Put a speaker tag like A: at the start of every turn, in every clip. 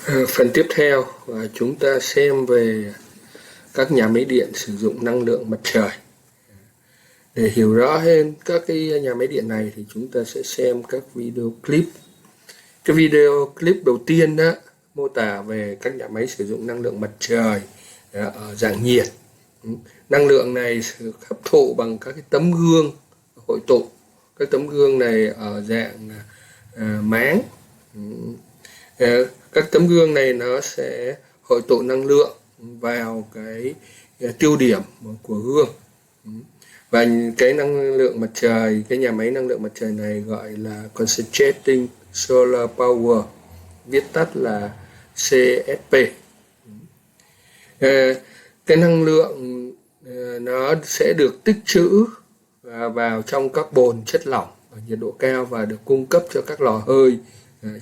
A: Phần tiếp theo chúng ta xem về các nhà máy điện sử dụng năng lượng mặt trời. Để hiểu rõ hơn các cái nhà máy điện này thì chúng ta sẽ xem các video clip. Cái video clip đầu tiên đó mô tả về các nhà máy sử dụng năng lượng mặt trời ở dạng nhiệt. Năng lượng này được hấp thụ bằng các cái tấm gương hội tụ. Các tấm gương này ở dạng máng. Các tấm gương này nó sẽ hội tụ năng lượng vào cái tiêu điểm của gương. Và cái năng lượng mặt trời, cái nhà máy năng lượng mặt trời này gọi là Concentrating Solar Power, viết tắt là CSP. Cái năng lượng nó sẽ được tích trữ vào trong các bồn chất lỏng ở nhiệt độ cao và được cung cấp cho các lò hơi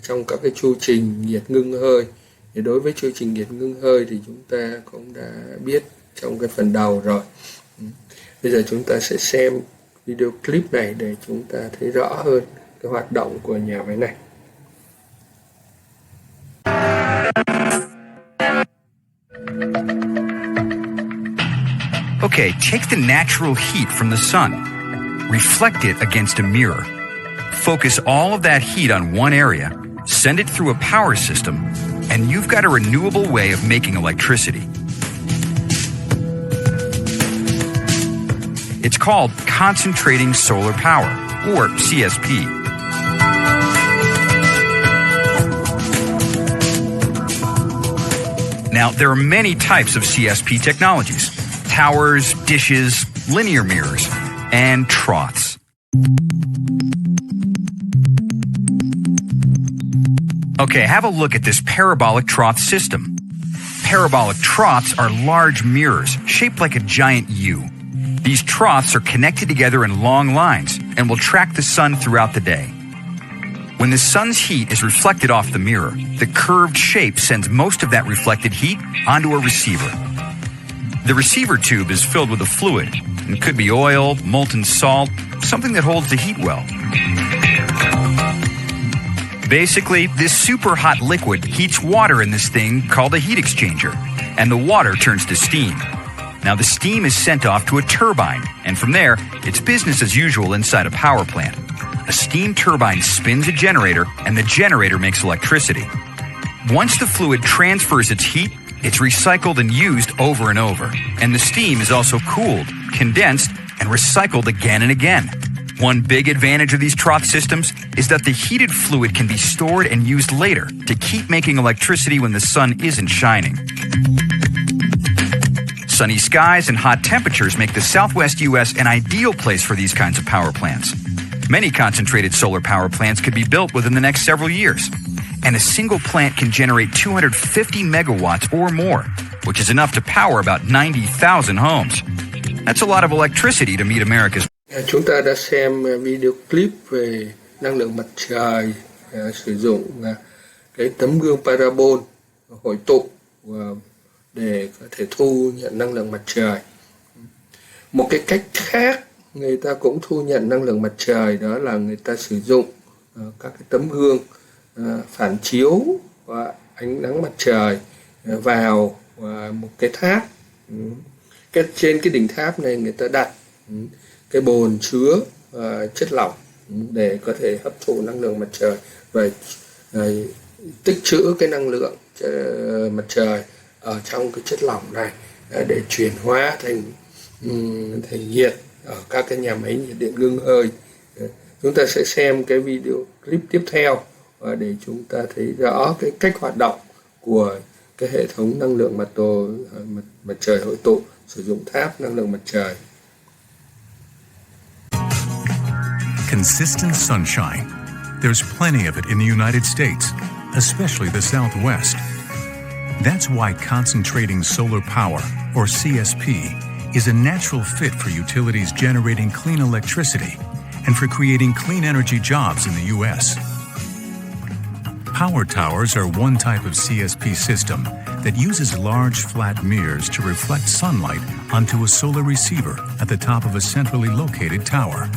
A: trong các cái chu trình nhiệt ngưng hơi. Thì đối với chu trình nhiệt ngưng hơi thì chúng ta cũng đã biết trong cái phần đầu rồi. Bây giờ chúng ta sẽ xem video clip này để chúng ta thấy rõ hơn cái hoạt động của nhà máy này.
B: Okay, take the natural heat from the sun, reflect it against a mirror, focus all of that heat on one area, send it through a power system, and you've got a renewable way of making electricity. It's called concentrating solar power, or CSP. Now, there are many types of CSP technologies: towers, dishes, linear mirrors, and troughs. Okay, have a look at this parabolic trough system. Parabolic troughs are large mirrors shaped like a giant U. These troughs are connected together in long lines and will track the sun throughout the day. When the sun's heat is reflected off the mirror, the curved shape sends most of that reflected heat onto a receiver. The receiver tube is filled with a fluid. It could be oil, molten salt, something that holds the heat well. Basically, this super hot liquid heats water in this thing called a heat exchanger, and the water turns to steam. Now the steam is sent off to a turbine, and from there, it's business as usual inside a power plant. A steam turbine spins a generator, and the generator makes electricity. Once the fluid transfers its heat, it's recycled and used over and over. And the steam is also cooled, condensed, and recycled again and again. One big advantage of these trough systems is that the heated fluid can be stored and used later to keep making electricity when the sun isn't shining. Sunny skies and hot temperatures make the southwest U.S. an ideal place for these kinds of power plants. Many concentrated solar power plants could be built within the next several years. And a single plant can generate 250 megawatts or more, which is enough to power about 90,000 homes. That's a lot of electricity to meet America's.
A: Chúng ta đã xem video clip về năng lượng mặt trời sử dụng cái tấm gương parabol hội tụ để có thể thu nhận năng lượng mặt trời. Một cái cách khác người ta cũng thu nhận năng lượng mặt trời đó là người ta sử dụng các cái tấm gương phản chiếu ánh nắng mặt trời vào một cái tháp. Trên cái đỉnh tháp này người ta đặt cái bồn chứa chất lỏng để có thể hấp thụ năng lượng mặt trời và tích trữ cái năng lượng mặt trời ở trong cái chất lỏng này để chuyển hóa thành nhiệt ở các cái nhà máy nhiệt điện ngưng hơi. Chúng ta sẽ xem cái video clip tiếp theo để chúng ta thấy rõ cái cách hoạt động của cái hệ thống năng lượng mặt trời hội tụ sử dụng tháp năng lượng mặt trời.
C: Consistent sunshine. There's plenty of it in the United States, especially the Southwest. That's why concentrating solar power, or CSP, is a natural fit for utilities generating clean electricity and for creating clean energy jobs in the U.S. Power towers are one type of CSP system that uses large flat mirrors to reflect sunlight onto a solar receiver at the top of a centrally located tower.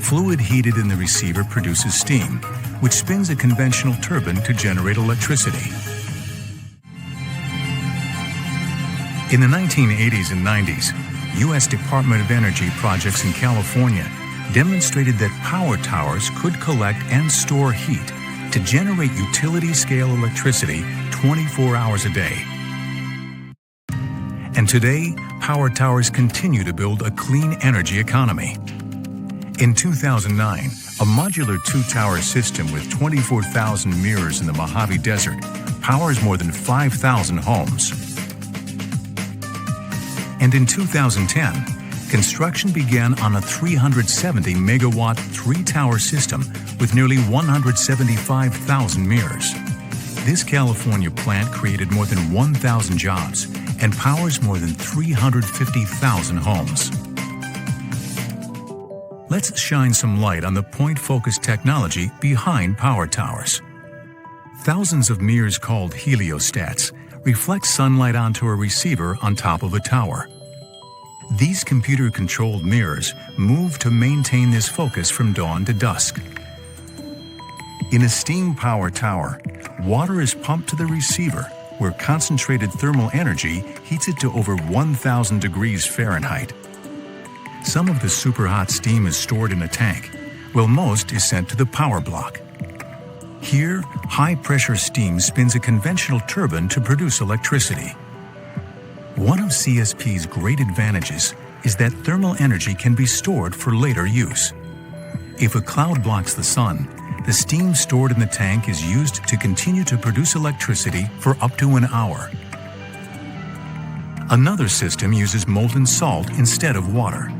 C: Fluid heated in the receiver produces steam, which spins a conventional turbine to generate electricity. In the 1980s and 90s, U.S. Department of Energy projects in California demonstrated that power towers could collect and store heat to generate utility-scale electricity 24 hours a day. And today, power towers continue to build a clean energy economy. In 2009, a modular two-tower system with 24,000 mirrors in the Mojave Desert powers more than 5,000 homes. And in 2010, construction began on a 370-megawatt three-tower system with nearly 175,000 mirrors. This California plant created more than 1,000 jobs and powers more than 350,000 homes. Let's shine some light on the point-focused technology behind power towers. Thousands of mirrors called heliostats reflect sunlight onto a receiver on top of a tower. These computer-controlled mirrors move to maintain this focus from dawn to dusk. In a steam power tower, water is pumped to the receiver, where concentrated thermal energy heats it to over 1,000 degrees Fahrenheit. Some of the superhot steam is stored in a tank, while most is sent to the power block. Here, high-pressure steam spins a conventional turbine to produce electricity. One of CSP's great advantages is that thermal energy can be stored for later use. If a cloud blocks the sun, the steam stored in the tank is used to continue to produce electricity for up to an hour. Another system uses molten salt instead of water.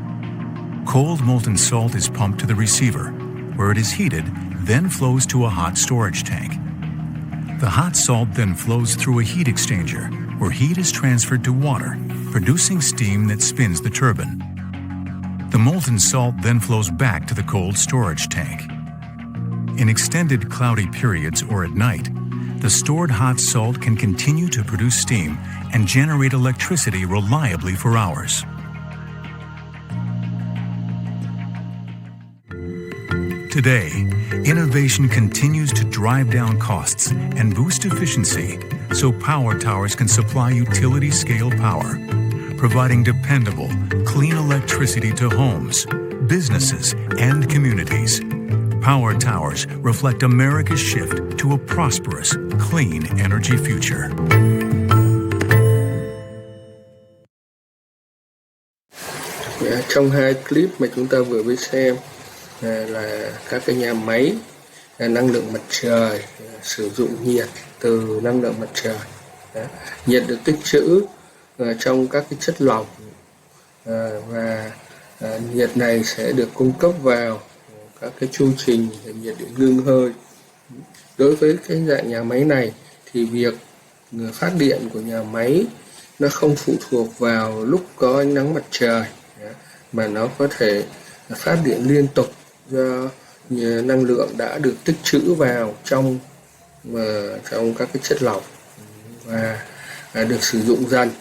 C: Cold molten salt is pumped to the receiver, where it is heated, then flows to a hot storage tank. The hot salt then flows through a heat exchanger, where heat is transferred to water, producing steam that spins the turbine. The molten salt then flows back to the cold storage tank. In extended cloudy periods or at night, the stored hot salt can continue to produce steam and generate electricity reliably for hours. Today, innovation continues to drive down costs and boost efficiency so power towers can supply utility-scale power, providing dependable, clean electricity to homes, businesses, and communities. Power towers reflect America's shift to a prosperous, clean energy future.
A: Trong hai clip mà chúng ta vừa mới xem là các cái nhà máy năng lượng mặt trời sử dụng nhiệt từ năng lượng mặt trời. Nhiệt được tích trữ trong các cái chất lỏng và nhiệt này sẽ được cung cấp vào các cái chu trình nhiệt điện ngưng hơi. Đối với cái dạng nhà máy này thì việc phát điện của nhà máy nó không phụ thuộc vào lúc có ánh nắng mặt trời, mà nó có thể phát điện liên tục do năng lượng đã được tích trữ vào trong các cái chất lỏng và được sử dụng dần.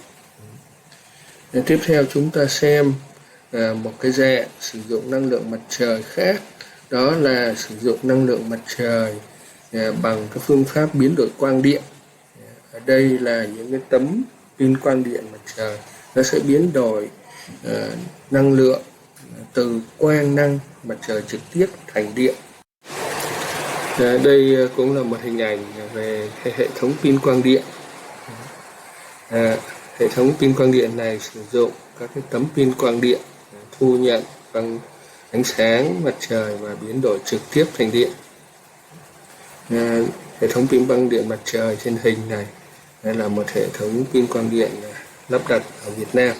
A: Tiếp theo chúng ta xem một cái dạng sử dụng năng lượng mặt trời khác, đó là sử dụng năng lượng mặt trời bằng cái phương pháp biến đổi quang điện. Ở đây là những cái tấm pin quang điện mặt trời, nó sẽ biến đổi năng lượng từ quang năng mặt trời trực tiếp thành điện. Đây cũng là một hình ảnh về hệ thống pin quang điện. Hệ thống pin quang điện này sử dụng các cái tấm pin quang điện thu nhận bằng ánh sáng mặt trời và biến đổi trực tiếp thành điện. Hệ thống pin quang điện mặt trời trên hình này là một hệ thống pin quang điện lắp đặt ở Việt Nam.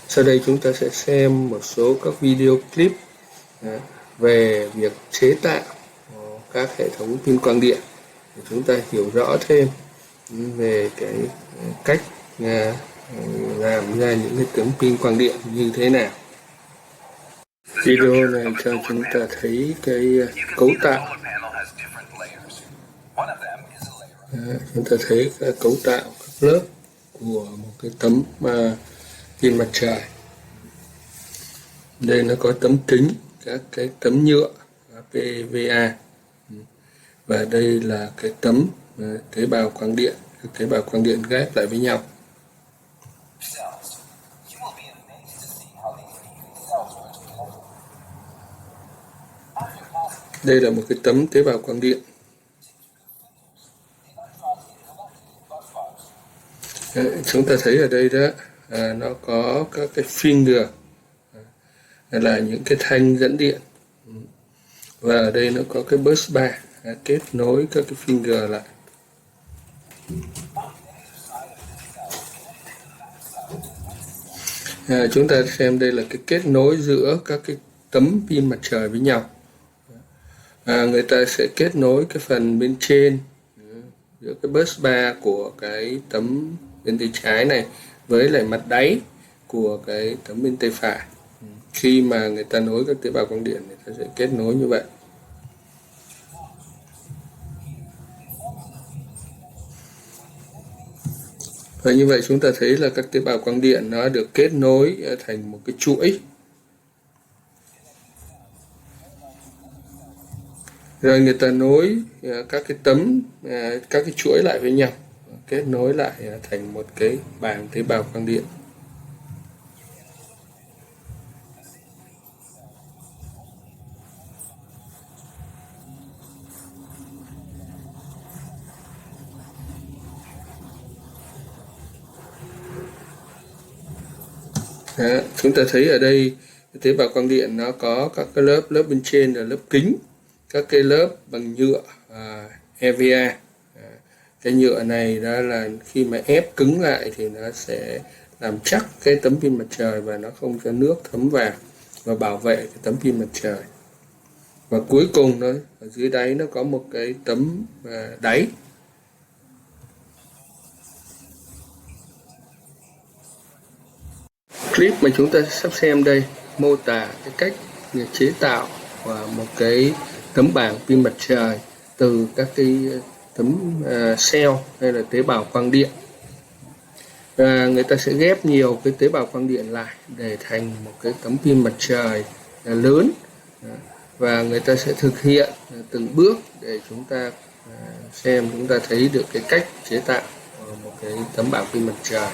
A: Sau đây chúng ta sẽ xem một số các video clip về việc chế tạo các hệ thống pin quang điện để chúng ta hiểu rõ thêm về cái cách làm ra những cái tấm pin quang điện như thế nào. Video này cho chúng ta thấy cái cấu tạo. Chúng ta thấy cái cấu tạo các lớp của một cái tấm pin mặt trời. Đây nó có tấm kính, các cái tấm nhựa PVA, và đây là cái tấm tế bào quang điện. Các tế bào quang điện ghép lại với nhau. Đây là một cái tấm tế bào quang điện. Chúng ta thấy ở đây đó, nó có các cái finger, là những cái thanh dẫn điện, và ở đây nó có cái bus bar kết nối các cái finger lại. Chúng ta xem đây là cái kết nối giữa các cái tấm pin mặt trời với nhau. Người ta sẽ kết nối cái phần bên trên giữa cái bus bar của cái tấm bên tay trái này với lại mặt đáy của cái tấm bên tay phải. Khi mà người ta nối các tế bào quang điện, người ta sẽ kết nối như vậy. Và như vậy chúng ta thấy là các tế bào quang điện nó được kết nối thành một cái chuỗi. Rồi người ta nối các cái tấm, các cái chuỗi lại với nhau, kết nối lại thành một cái bảng tế bào quang điện. Chúng ta thấy ở đây tế bào quang điện nó có các cái lớp bên trên là lớp kính, các cái lớp bằng nhựa EVA. Cái nhựa này đó là khi mà ép cứng lại thì nó sẽ làm chắc cái tấm pin mặt trời và nó không cho nước thấm vào và bảo vệ cái tấm pin mặt trời. Và cuối cùng đó, ở dưới đáy nó có một cái tấm đáy. Clip mà chúng ta sắp xem đây mô tả cái cách chế tạo một cái tấm bảng pin mặt trời từ các cái tấm cell hay là tế bào quang điện. Và người ta sẽ ghép nhiều cái tế bào quang điện lại để thành một cái tấm pin mặt trời lớn, và người ta sẽ thực hiện từng bước để chúng ta xem, chúng ta thấy được cái cách chế tạo một cái tấm bảng pin mặt trời.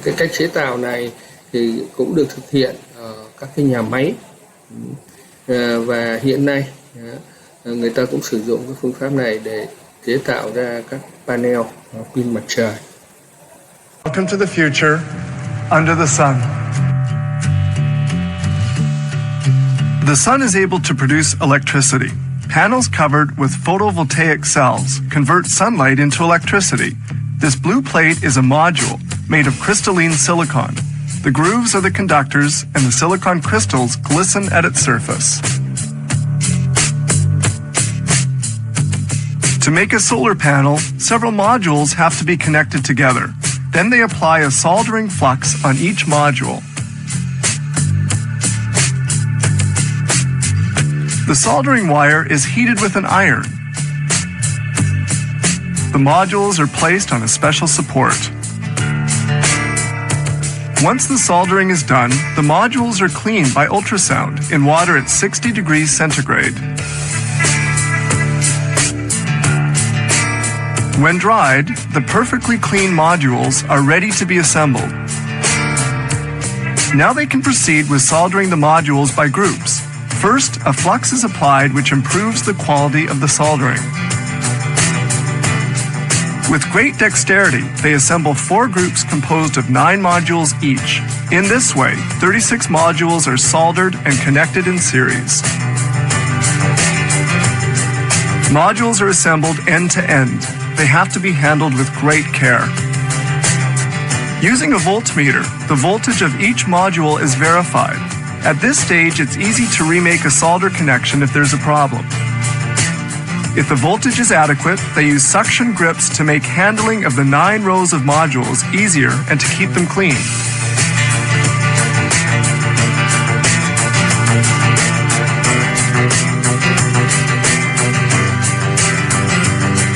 A: Cái cách chế tạo này thì cũng được thực hiện ở các cái nhà máy, và hiện nay người ta cũng sử dụng cái phương pháp này để chế tạo ra các panel pin mặt trời.
D: Welcome to the future under the sun. The sun is able to produce electricity. Panels covered with photovoltaic cells convert sunlight into electricity. This blue plate is a module made of crystalline silicon. The grooves are the conductors, and the silicon crystals glisten at its surface. To make a solar panel, several modules have to be connected together. Then they apply a soldering flux on each module. The soldering wire is heated with an iron. The modules are placed on a special support. Once the soldering is done, the modules are cleaned by ultrasound in water at 60 degrees centigrade. When dried, the perfectly clean modules are ready to be assembled. Now they can proceed with soldering the modules by groups. First, a flux is applied which improves the quality of the soldering. With great dexterity, they assemble 4 groups composed of 9 modules each. In this way, 36 modules are soldered and connected in series. Modules are assembled end to end. They have to be handled with great care. Using a voltmeter, the voltage of each module is verified. At this stage, it's easy to remake a solder connection if there's a problem. If the voltage is adequate, they use suction grips to make handling of the 9 rows of modules easier and to keep them clean.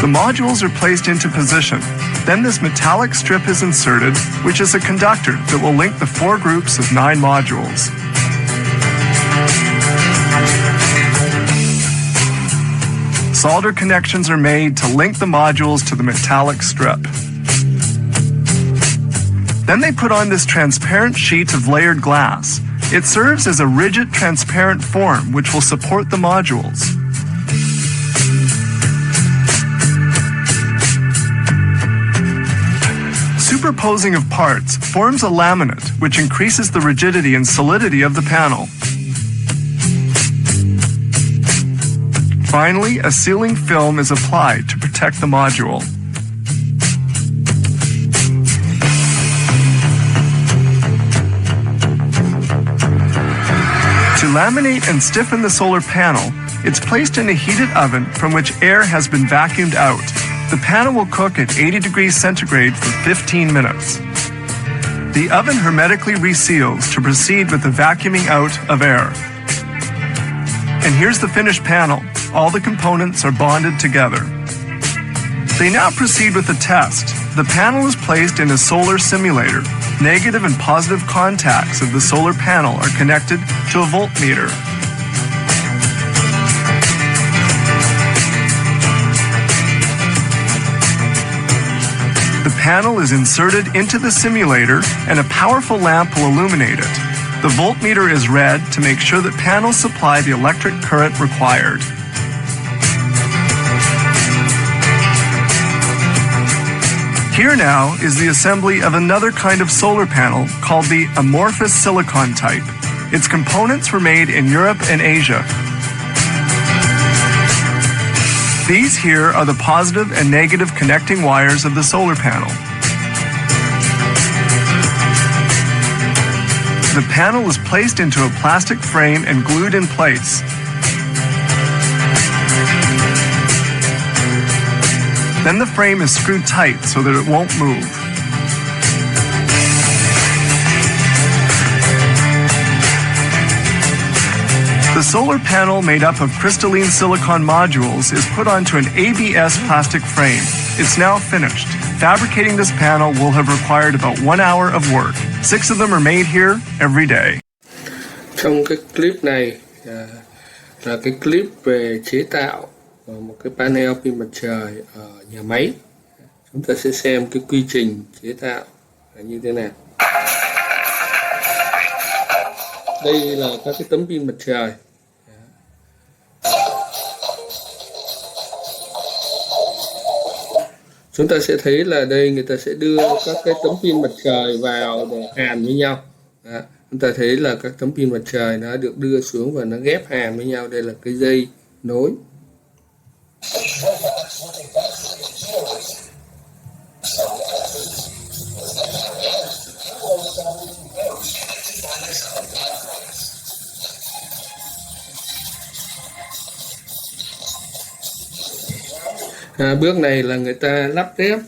D: The modules are placed into position. Then this metallic strip is inserted, which is a conductor that will link the 4 groups of 9 modules. solder connections are made to link the modules to the metallic strip. Then they put on this transparent sheet of layered glass. It serves as a rigid, transparent form which will support the modules. Superposing of parts forms a laminate which increases the rigidity and solidity of the panel. Finally, a sealing film is applied to protect the module. To laminate and stiffen the solar panel, it's placed in a heated oven from which air has been vacuumed out. The panel will cook at 80 degrees centigrade for 15 minutes. The oven hermetically reseals to proceed with the vacuuming out of air. And here's the finished panel. All the components are bonded together. They now proceed with the test. The panel is placed in a solar simulator. Negative and positive contacts of the solar panel are connected to a voltmeter. The panel is inserted into the simulator and a powerful lamp will illuminate it. The voltmeter is read to make sure that panels supply the electric current required. Here now is the assembly of another kind of solar panel called the amorphous silicon type. Its components were made in Europe and Asia. These here are the positive and negative connecting wires of the solar panel. The panel is placed into a plastic frame and glued in place. Then the frame is screwed tight so that it won't move. The solar panel made up of crystalline silicon modules is put onto an ABS plastic frame. It's now finished. Fabricating this panel will have required about 1 hour of work. 6 of them are made here every day.
A: Trong cái clip này là cái clip về chế tạo một cái panel pin mặt trời ở nhà máy. Chúng ta sẽ xem cái quy trình chế tạo là như thế nào. Đây là các cái tấm pin mặt trời. Chúng ta sẽ thấy là đây người ta sẽ đưa các cái tấm pin mặt trời vào để hàn với nhau. Đó. Chúng ta thấy là các tấm pin mặt trời nó được đưa xuống và nó ghép hàn với nhau. Đây là cái dây nối. Bước này là người ta lắp ghép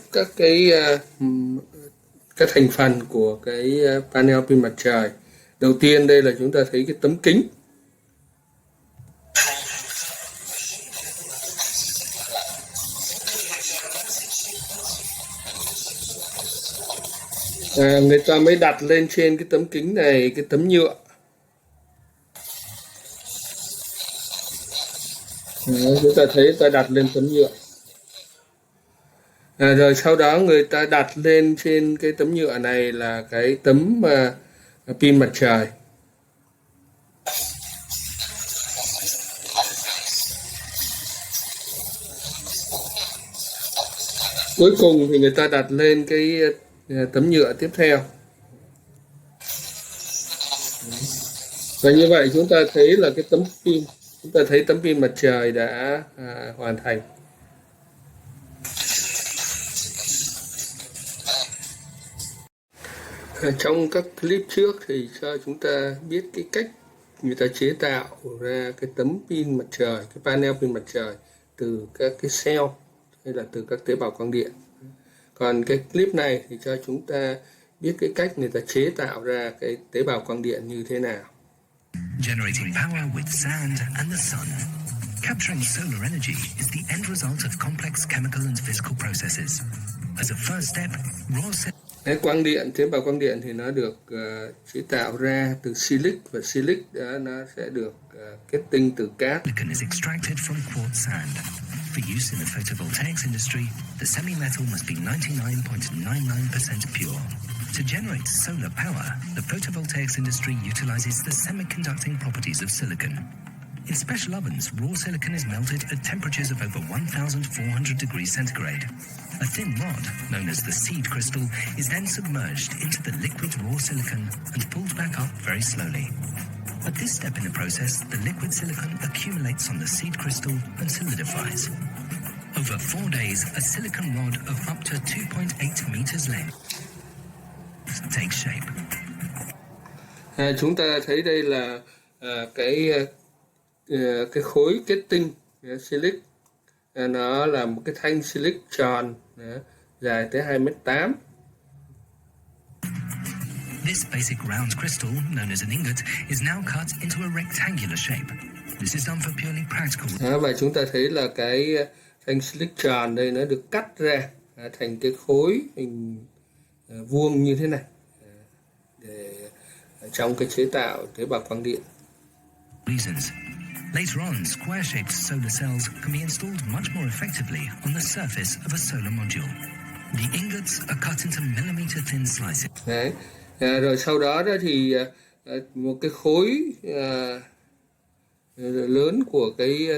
A: các thành phần của cái panel pin mặt trời. Đầu tiên đây là chúng ta thấy cái tấm kính. Người ta mới đặt lên trên cái tấm kính này cái tấm nhựa. Chúng ta thấy ta đặt lên tấm nhựa. Rồi sau đó người ta đặt lên trên cái tấm nhựa này là cái tấm pin mặt trời. Cuối cùng thì người ta đặt lên cái tấm nhựa tiếp theo. Và như vậy chúng ta thấy là cái tấm pin, chúng ta thấy tấm pin mặt trời đã hoàn thành. Trong các clip trước thì cho chúng ta biết cái cách người ta chế tạo ra cái tấm pin mặt trời, cái panel pin mặt trời từ các cái cell hay là từ các tế bào quang điện. Còn cái clip này thì cho chúng ta biết cái cách người ta chế tạo ra cái tế bào quang điện như thế nào.
E: Generating power with sand and the sun. Capturing solar energy is the end result of complex chemical and physical processes. As a first step, raw cells
A: Cái quang điện, tế bào quang điện thì nó được chế tạo ra từ silic, và silic đó nó sẽ được kết tinh từ cát.
E: is extracted from quartz sand. For use in the photovoltaics industry, the semi-metal must be 99.99% pure. To generate solar power, the photovoltaics industry utilizes the semiconducting properties of silicon. In special ovens, raw silicon is melted at temperatures of over 1,400 degrees centigrade. A thin rod, known as the seed crystal, is then submerged into the liquid raw silicon and pulled back up very slowly. At this step in the process, the liquid silicon accumulates on the seed crystal and solidifies. Over 4 days, a silicon rod of up to 2.8 meters length takes shape.
A: Chúng ta thấy đây là cái khối kết tinh silic, nó là một cái thanh silic tròn dài tới 2,8 m.
E: This basic round crystal, known as an ingot, is now cut into a rectangular shape. This is done for purely practical.
A: Và chúng ta thấy là cái thanh silic tròn đây nó được cắt ra thành cái khối hình vuông như thế này để trong cái chế tạo tế bào quang điện.
E: Reasons. Later on, square-shaped solar cells can be installed much more effectively on the surface of a solar module. The ingots are cut into millimeter-thin slices.
A: Đấy. Rồi sau đó thì một cái khối lớn của cái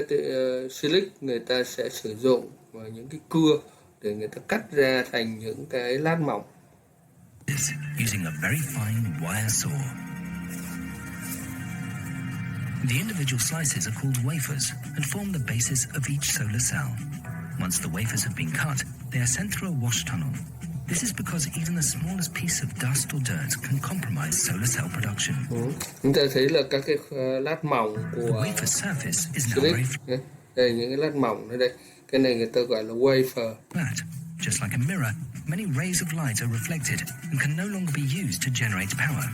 A: silic người ta sẽ sử dụng những cái cưa để người ta cắt ra thành những cái lát mỏng.
E: Using a very fine wire saw. The individual slices are called wafers and form the basis of each solar cell. Once the wafers have been cut, they are sent through a wash tunnel. This is because even the smallest piece of dust or dirt can compromise solar cell production.
A: Chúng ta thấy là các cái lát mỏng của
E: wafer surface is now
A: silic. Đây những cái lát mỏng ở đây. Cái này người ta gọi là wafer.
E: Just like a mirror, many rays of light are reflected and can no longer be used to generate power.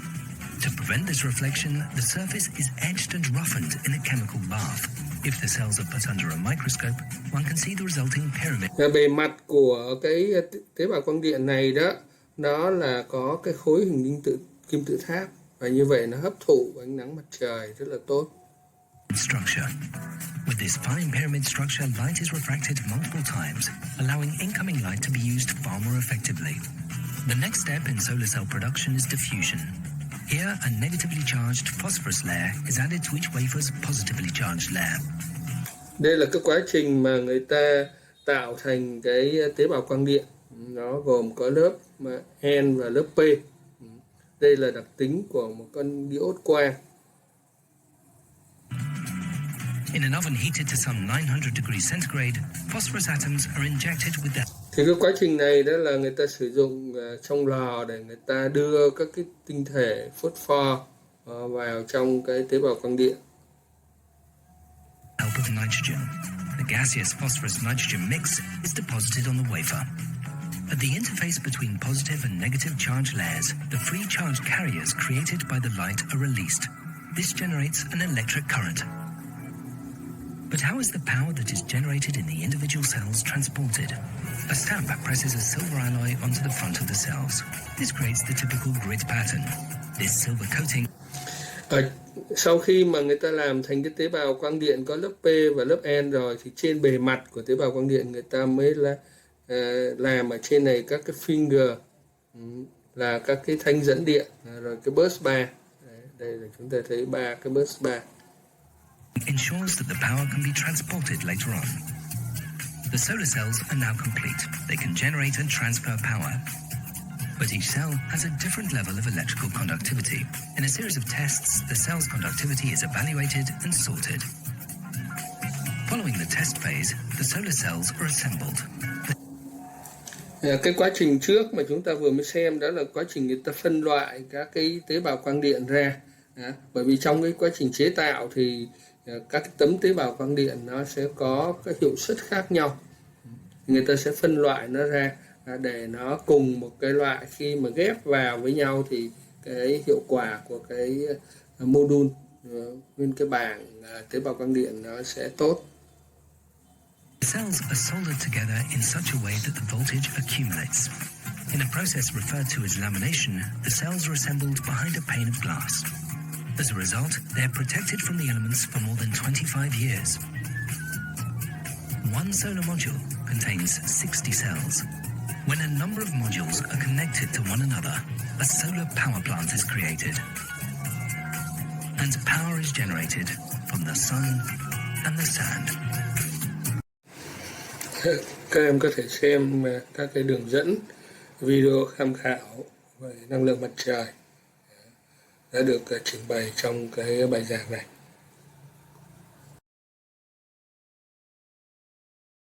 E: To prevent this reflection, the surface is edged and roughened in a chemical bath. If the cells are put under a microscope, one can see the resulting pyramid.
A: Bề mặt của cái tế bào quang điện này đó, nó là có cái khối hình kim tự tháp, và như vậy nó hấp thụ ánh nắng mặt trời rất là tốt.
E: Structure. With this fine pyramid structure, light is refracted multiple times, allowing incoming light to be used far more effectively. The next step in solar cell production is diffusion. Here, a negatively charged phosphorus layer is added to each wafer's positively charged layer.
A: Đây là cái quá trình mà người ta tạo thành cái tế bào quang điện. Nó gồm có lớp N và lớp P. Đây là đặc tính của một con diode quang.
E: In an oven heated to some 900 degrees centigrade, phosphorus atoms are injected with that.
A: Thì cái quá trình này đó là người ta sử dụng trong lò để người ta đưa các cái tinh thể phosphor vào trong cái tế bào quang điện.
E: Help of nitrogen. The gaseous phosphorus-nitrogen mix is deposited on the wafer. At the interface between positive and negative charge layers, the free charge carriers created by the light are released. This generates an electric current. But how is the power that is generated in the individual cells transported? A stamp presses a silver alloy onto the front of the cells. This creates the typical grid pattern. This silver coating.
A: Sau khi mà người ta làm thành cái tế bào quang điện có lớp P và lớp N rồi, thì trên bề mặt của tế bào quang điện người ta mới là làm ở trên này các cái finger, là các cái thanh dẫn điện, rồi cái bus bar. Đây là chúng ta thấy ba cái bus bar.
E: Ensures that the power can be transported later on. The solar cells are now complete. They can generate and transfer power. But each cell has a different level of electrical conductivity. In a series of tests, the cell's conductivity is evaluated and sorted. Following the test phase, the solar cells are assembled.
A: Cái quá trình trước mà chúng ta vừa mới xem đó là quá trình người ta phân loại các cái tế bào quang điện ra. Bởi vì trong cái quá trình chế tạo thì các cái tấm tế bào quang điện nó sẽ có cái hiệu suất khác nhau. Người ta sẽ phân loại nó ra để nó cùng một cái loại, khi mà ghép vào với nhau thì cái hiệu quả của cái module nguyên cái bảng tế bào quang điện nó sẽ tốt.
E: The cells are soldered together in such a way that the voltage accumulates. In a process referred to as lamination, the cells are assembled behind a pane of glass. As a result, they are protected from the elements for more than 25 years. One solar module contains 60 cells. When a number of modules are connected to one another, a solar power plant is created. And power is generated from the sun and the sand.
A: Các em có thể xem các cái đường dẫn video tham khảo về năng lượng mặt trời đã được trình bày trong cái bài giảng này.